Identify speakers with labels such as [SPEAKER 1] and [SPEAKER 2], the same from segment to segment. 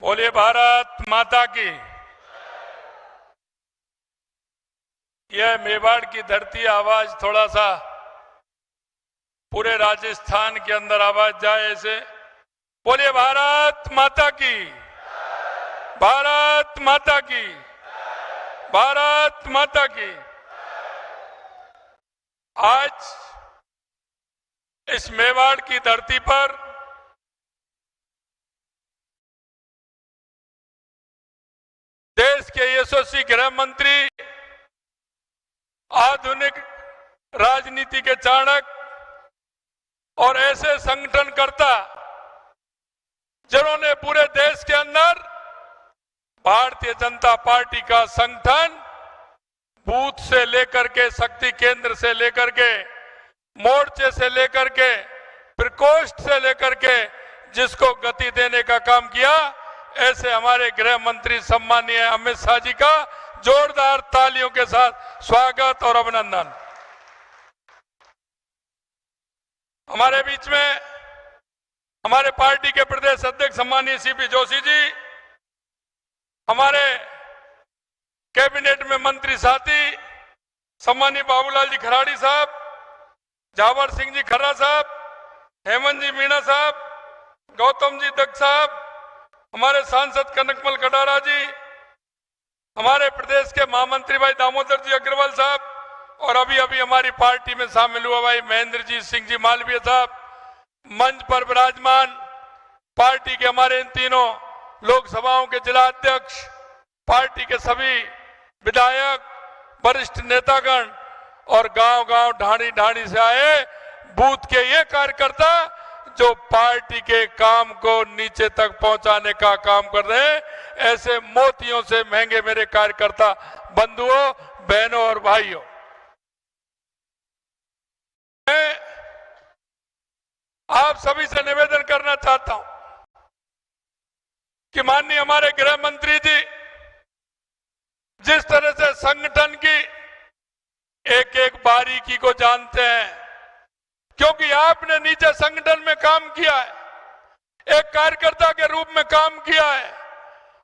[SPEAKER 1] बोलिए भारत माता की। यह मेवाड़ की धरती आवाज थोड़ा सा पूरे राजस्थान के अंदर आवाज जाए ऐसे। बोलिए भारत माता की, भारत माता की, भारत माता की। आज इस मेवाड़ की धरती पर देश के यशस्वी गृह मंत्री, आधुनिक राजनीति के चाणक्य और ऐसे संगठनकर्ता जिन्होंने पूरे देश के अंदर भारतीय जनता पार्टी का संगठन बूथ से लेकर के, शक्ति केंद्र से लेकर के, मोर्चे से लेकर के, प्रकोष्ठ से लेकर के जिसको गति देने का काम किया, ऐसे हमारे गृह मंत्री सम्मानीय अमित शाह जी का जोरदार तालियों के साथ स्वागत और अभिनंदन। हमारे बीच में हमारे पार्टी के प्रदेश अध्यक्ष सम्मानीय सीपी जोशी जी, हमारे कैबिनेट में मंत्री साथी सम्मानीय बाबूलाल जी खराड़ी साहब, जावर सिंह जी खर्रा साहब, हेमंत जी मीणा साहब, गौतम जी दत्त साहब, हमारे सांसद कनकमल कटारा जी, हमारे प्रदेश के महामंत्री भाई दामोदर जी अग्रवाल साहब, और अभी अभी हमारी पार्टी में शामिल हुआ भाई महेंद्र जी सिंह जी मालवीय साहब, मंच पर विराजमान पार्टी के हमारे इन तीनों लोकसभाओं के जिला अध्यक्ष, पार्टी के सभी विधायक, वरिष्ठ नेतागण और गांव-गांव, ढाणी-ढाणी से आए बूथ के ये कार्यकर्ता जो पार्टी के काम को नीचे तक पहुंचाने का काम कर रहे हैं, ऐसे मोतियों से महंगे मेरे कार्यकर्ता बंधुओं, बहनों और भाइयों, मैं आप सभी से निवेदन करना चाहता हूं कि माननीय हमारे गृह मंत्री जी जिस तरह से संगठन की एक एक बारीकी को जानते हैं, क्योंकि आपने नीचे संगठन में काम किया है, एक कार्यकर्ता के रूप में काम किया है,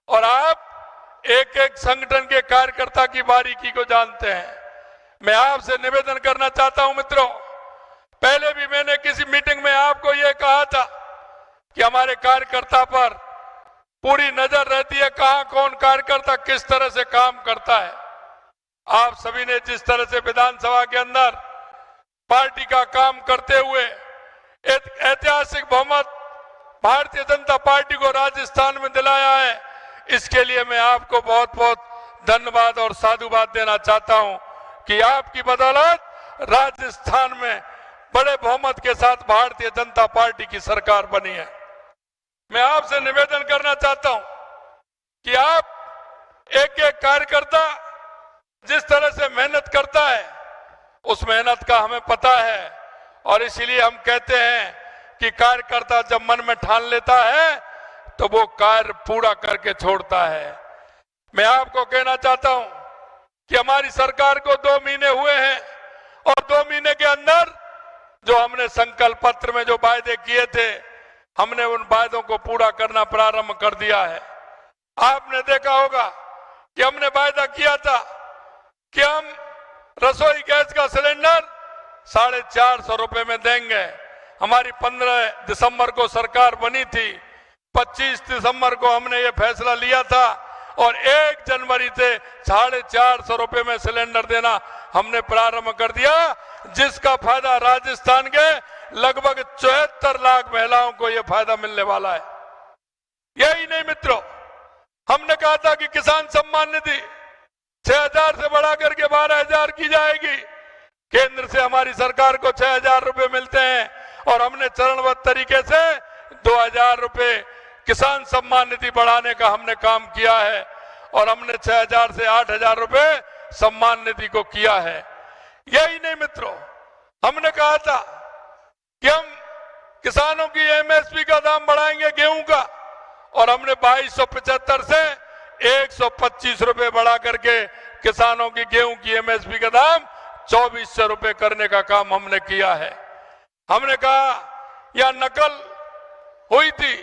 [SPEAKER 1] और आप एक एक संगठन के कार्यकर्ता की बारीकी को जानते हैं। मैं आपसे निवेदन करना चाहता हूं मित्रों, पहले भी मैंने किसी मीटिंग में आपको यह कहा था कि हमारे कार्यकर्ता पर पूरी नजर रहती है, कहां कौन कार्यकर्ता किस तरह से काम करता है। आप सभी ने जिस तरह से विधानसभा के अंदर पार्टी का काम करते हुए एक ऐतिहासिक बहुमत भारतीय जनता पार्टी को राजस्थान में दिलाया है, इसके लिए मैं आपको बहुत बहुत धन्यवाद और साधुवाद देना चाहता हूं कि आपकी बदौलत राजस्थान में बड़े बहुमत के साथ भारतीय जनता पार्टी की सरकार बनी है। मैं आपसे निवेदन करना चाहता हूं कि आप एक एक कार्यकर्ता जिस तरह से मेहनत करता है, उस मेहनत का हमें पता है, और इसीलिए हम कहते हैं कि कार्यकर्ता जब मन में ठान लेता है तो वो कार्य पूरा करके छोड़ता है। मैं आपको कहना चाहता हूं कि हमारी सरकार को 2 महीने हुए हैं, और 2 महीने के अंदर जो हमने संकल्प पत्र में जो वायदे किए थे, हमने उन वायदों को पूरा करना प्रारंभ कर दिया है। आपने देखा होगा कि हमने वायदा किया था कि हम रसोई गैस का सिलेंडर 450 रुपए में देंगे। हमारी 15 दिसंबर को सरकार बनी थी, 25 दिसंबर को हमने ये फैसला लिया था, और 1 जनवरी से 450 रुपए में सिलेंडर देना हमने प्रारंभ कर दिया, जिसका फायदा राजस्थान के लगभग 74 लाख महिलाओं को यह फायदा मिलने वाला है। यही नहीं मित्रों, हमने कहा था कि किसान सम्मान निधि 6,000 से बढ़ा करके 12,000 की जाएगी। केंद्र से हमारी सरकार को 6,000 रुपए मिलते हैं, और हमने चरणबद्ध तरीके से 2,000 रुपए किसान सम्मान निधि बढ़ाने का हमने काम किया है, और हमने 6,000 से 8,000 रुपए सम्मान निधि को किया है। यही नहीं मित्रों, हमने कहा था कि हम किसानों की एमएसपी का दाम बढ़ाएंगे गेहूं का, और हमने 2275 से 125 रुपए बढ़ा करके किसानों की गेहूं की एमएसपी का दाम 2400 रुपए करने का काम हमने किया है। हमने कहा यह नकल हुई थी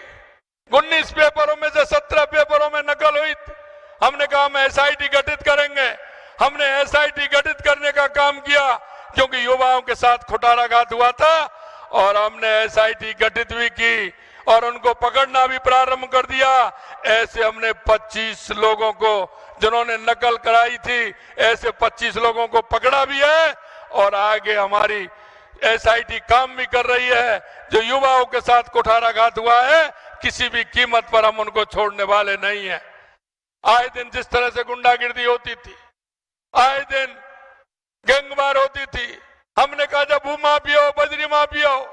[SPEAKER 1] 19 पेपरों में से 17 पेपरों में नकल हुई थी। हमने कहा हम एसआईटी गठित करेंगे। हमने एसआईटी गठित करने का काम किया क्योंकि युवाओं के साथ कुठाराघात हुआ था, और हमने एसआईटी गठित भी की और उनको पकड़ना भी प्रारंभ कर दिया। ऐसे हमने 25 लोगों को, जिन्होंने नकल कराई थी, ऐसे 25 लोगों को पकड़ा भी है, और आगे हमारी एसआईटी काम भी कर रही है। जो युवाओं के साथ कुठाराघात हुआ है, किसी भी कीमत पर हम उनको छोड़ने वाले नहीं हैं। आए दिन जिस तरह से गुंडागिर्दी होती थी, आए दिन गैंगवार होती थी, हमने कहा जब भूमाफिया हो, बजरी माफिया हो,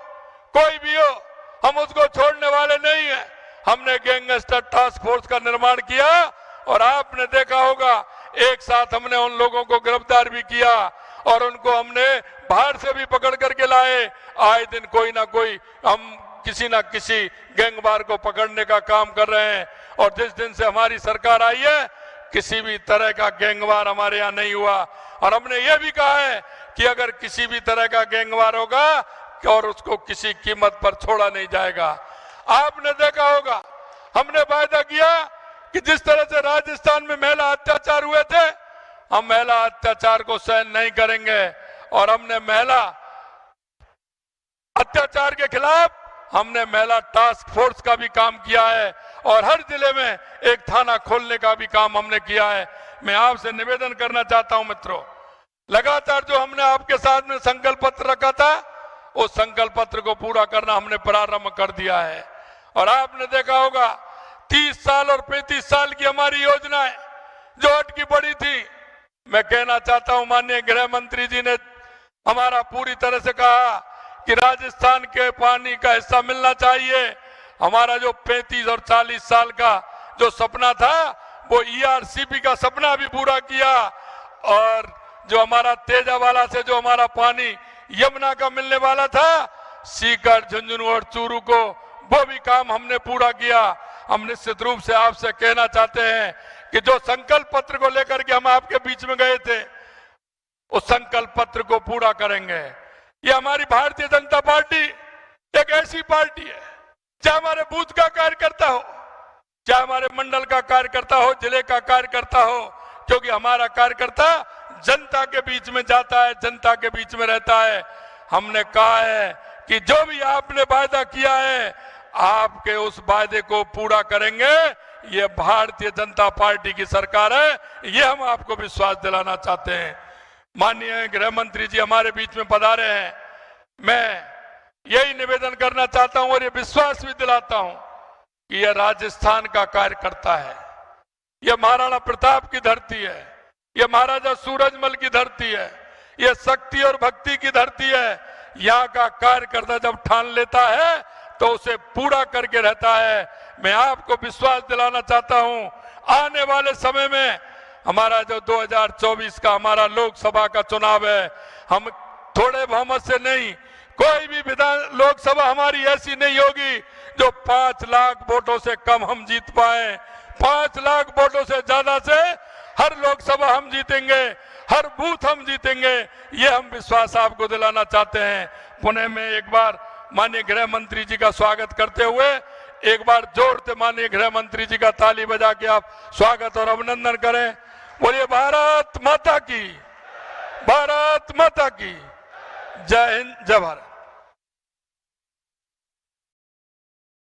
[SPEAKER 1] कोई भी हो, हम उसको छोड़ने वाले नहीं है। हमने गैंगस्टर टास्क फोर्स का निर्माण किया, और आपने देखा होगा एक साथ हमने उन लोगों को गिरफ्तार भी किया और उनको हमने बाहर से भी पकड़ करके लाए। आए दिन कोई ना कोई हम किसी ना किसी गैंगवार को पकड़ने का काम कर रहे हैं, और जिस दिन से हमारी सरकार आई है, किसी भी तरह का गैंगवार हमारे यहाँ नहीं हुआ। और हमने ये भी कहा है कि अगर किसी भी तरह का गैंगवार होगा और उसको किसी कीमत पर छोड़ा नहीं जाएगा। आपने देखा होगा हमने वायदा किया कि जिस तरह से राजस्थान में महिला अत्याचार हुए थे, हम महिला अत्याचार को सहन नहीं करेंगे, और हमने महिला अत्याचार के खिलाफ हमने महिला टास्क फोर्स का भी काम किया है, और हर जिले में एक थाना खोलने का भी काम हमने किया है। मैं आपसे निवेदन करना चाहता हूं मित्रों, लगातार जो हमने आपके साथ में संकल्प पत्र रखा था, उस संकल्प पत्र को पूरा करना हमने प्रारंभ कर दिया है। और आपने देखा होगा 30 साल और 35 साल की हमारी योजनाएं जो अटकी पड़ी थी, मैं कहना चाहता हूं माननीय गृह मंत्री जी ने हमारा पूरी तरह से कहा कि राजस्थान के पानी का हिस्सा मिलना चाहिए। हमारा जो 35 और 40 साल का जो सपना था, वो ईआरसीपी का सपना भी पूरा किया, और जो हमारा तेजावाला से जो हमारा पानी यमुना का मिलने वाला था, सीकर, झुंझुनू और चूरू को, वो भी काम हमने पूरा किया। हम निश्चित रूप से आपसे कहना चाहते हैं कि जो संकल्प पत्र को लेकर के हम आपके बीच में गए थे, उस संकल्प पत्र को पूरा करेंगे। ये हमारी भारतीय जनता पार्टी एक ऐसी पार्टी है, चाहे हमारे बूथ का कार्यकर्ता हो, चाहे हमारे मंडल का कार्यकर्ता हो, जिले का कार्यकर्ता हो, क्योंकि हमारा कार्यकर्ता जनता के बीच में जाता है, जनता के बीच में रहता है। हमने कहा है कि जो भी आपने वायदा किया है, आपके उस वायदे को पूरा करेंगे। ये भारतीय जनता पार्टी की सरकार है, ये हम आपको विश्वास दिलाना चाहते हैं। माननीय गृह मंत्री जी हमारे बीच में पधारे हैं, मैं यही निवेदन करना चाहता हूं और ये विश्वास भी दिलाता हूं कि यह राजस्थान का कार्यकर्ता है, यह महाराणा प्रताप की धरती है, यह महाराजा सूरजमल की धरती है, यह शक्ति और भक्ति की धरती है। यहाँ का कार्यकर्ता जब ठान लेता है तो उसे पूरा करके रहता है। मैं आपको विश्वास दिलाना चाहता हूं, आने वाले समय में हमारा जो 2024 का हमारा लोकसभा का चुनाव है, हम थोड़े बहुमत से नहीं, कोई भी लोकसभा हमारी ऐसी नहीं होगी जो 5 लाख वोटों से कम हम जीत पाए। 5 लाख वोटों से ज्यादा से हर लोकसभा हम जीतेंगे, हर बूथ हम जीतेंगे, ये हम विश्वास आपको दिलाना चाहते हैं। पुणे में एक बार माननीय गृह मंत्री जी का स्वागत करते हुए एक बार जोर से माननीय गृह मंत्री जी का ताली बजा के आप स्वागत और अभिनंदन करें। बोलिए भारत माता की, भारत माता की जय हिंद, जय भारत।